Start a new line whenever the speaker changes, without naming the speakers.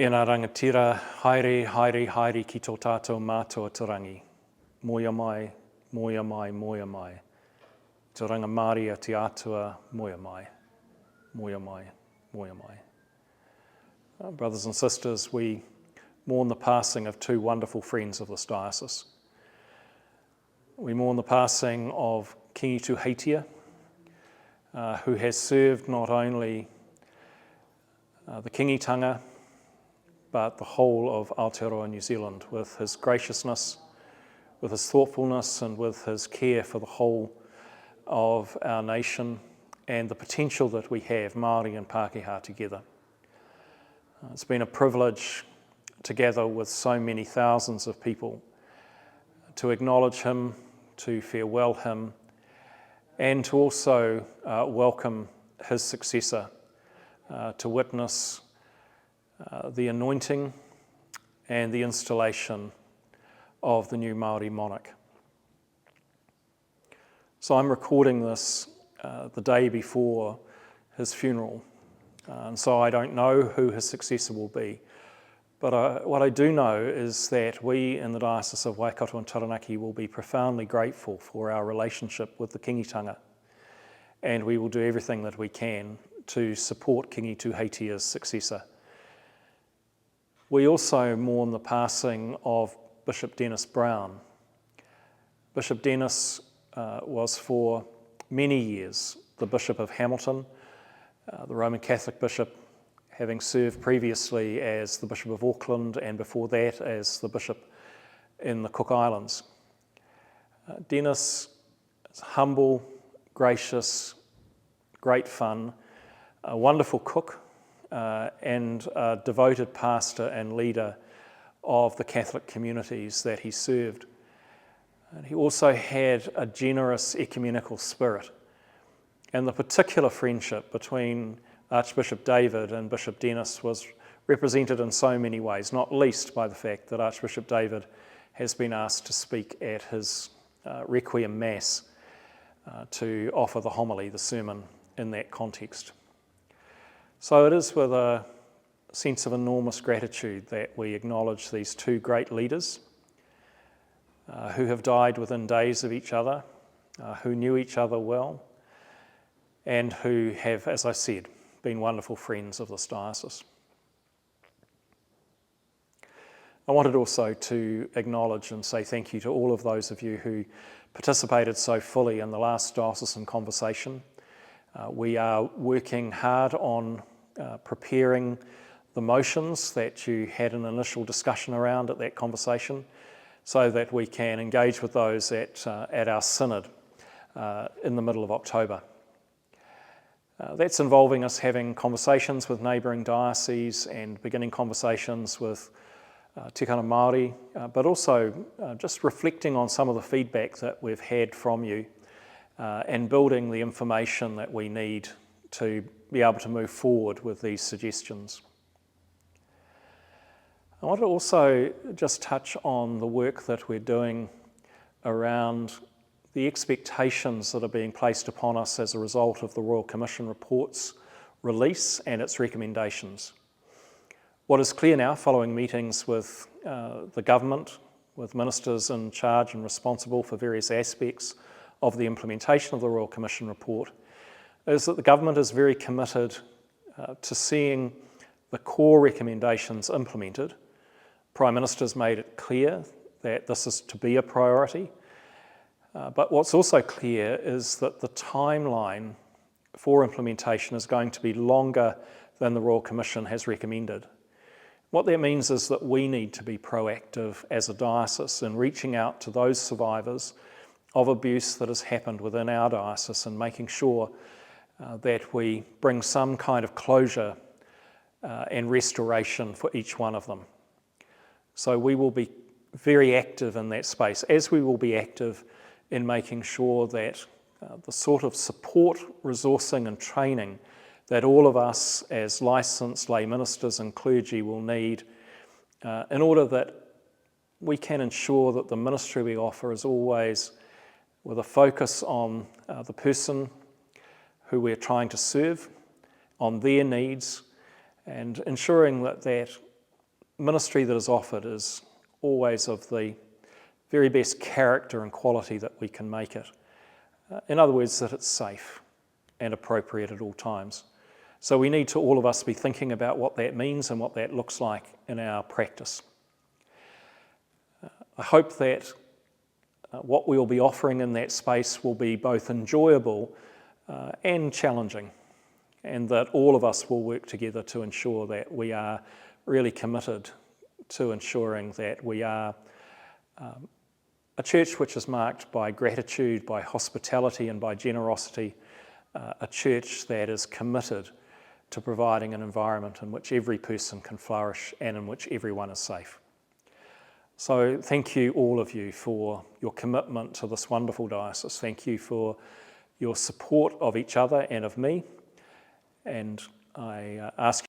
E ngā rangatira, haere, haere, haere ki tō tātou mātua tarangi. Moia mai, moia mai, moia mai. Te ranga Māori a te atua, moia mai, moia mai, moia mai. Brothers and sisters, we mourn the passing of two wonderful friends of this diocese. We mourn the passing of Kingi Tuheitia, who has served not only the Kingitanga, but the whole of Aotearoa New Zealand with his graciousness, with his thoughtfulness and with his care for the whole of our nation and the potential that we have, Māori and Pākehā together. It's been a privilege together with so many thousands of people to acknowledge him, to farewell him, and to also welcome his successor, to witness the anointing and the installation of the new Māori monarch. So I'm recording this the day before his funeral, and so I don't know who his successor will be. But what I do know is that we in the Diocese of Waikato and Taranaki will be profoundly grateful for our relationship with the Kingitanga, and we will do everything that we can to support Kingi Tuheitia's successor. We also mourn the passing of Bishop Dennis Brown. Bishop Dennis was for many years the Bishop of Hamilton, the Roman Catholic bishop, having served previously as the Bishop of Auckland and before that as the Bishop in the Cook Islands. Dennis is humble, gracious, great fun, a wonderful cook, and a devoted pastor and leader of the Catholic communities that he served. And he also had a generous ecumenical spirit, and the particular friendship between Archbishop David and Bishop Dennis was represented in so many ways, not least by the fact that Archbishop David has been asked to speak at his Requiem Mass to offer the homily, the sermon, in that context. So it is with a sense of enormous gratitude that we acknowledge these two great leaders who have died within days of each other, who knew each other well, and who have, as I said, been wonderful friends of this diocese. I wanted also to acknowledge and say thank you to all of those of you who participated so fully in the last diocesan conversation. We are working hard on preparing the motions that you had an initial discussion around at that conversation so that we can engage with those at our synod in the middle of October. That's involving us having conversations with neighbouring dioceses and beginning conversations with Tikana Māori, but also just reflecting on some of the feedback that we've had from you and building the information that we need to be able to move forward with these suggestions. I want to also just touch on the work that we're doing around the expectations that are being placed upon us as a result of the Royal Commission report's release and its recommendations. What is clear now, following meetings with the government, with ministers in charge and responsible for various aspects of the implementation of the Royal Commission report, is that the government is very committed to seeing the core recommendations implemented. Prime Minister's made it clear that this is to be a priority. But what's also clear is that the timeline for implementation is going to be longer than the Royal Commission has recommended. What that means is that we need to be proactive as a diocese in reaching out to those survivors of abuse that has happened within our diocese and making sure that we bring some kind of closure and restoration for each one of them. So we will be very active in that space, as we will be active in making sure that the sort of support, resourcing and training that all of us as licensed lay ministers and clergy will need in order that we can ensure that the ministry we offer is always with a focus on the person who we're trying to serve, on their needs, and ensuring that that ministry that is offered is always of the very best character and quality that we can make it. In other words, that it's safe and appropriate at all times. So we need to, all of us, be thinking about what that means and what that looks like in our practice. I hope that what we'll be offering in that space will be both enjoyable and challenging, and that all of us will work together to ensure that we are really committed to ensuring that we are a church which is marked by gratitude, by hospitality and by generosity, a church that is committed to providing an environment in which every person can flourish and in which everyone is safe. So thank you, all of you, for your commitment to this wonderful diocese. Thank you for your support of each other and of me. And I ask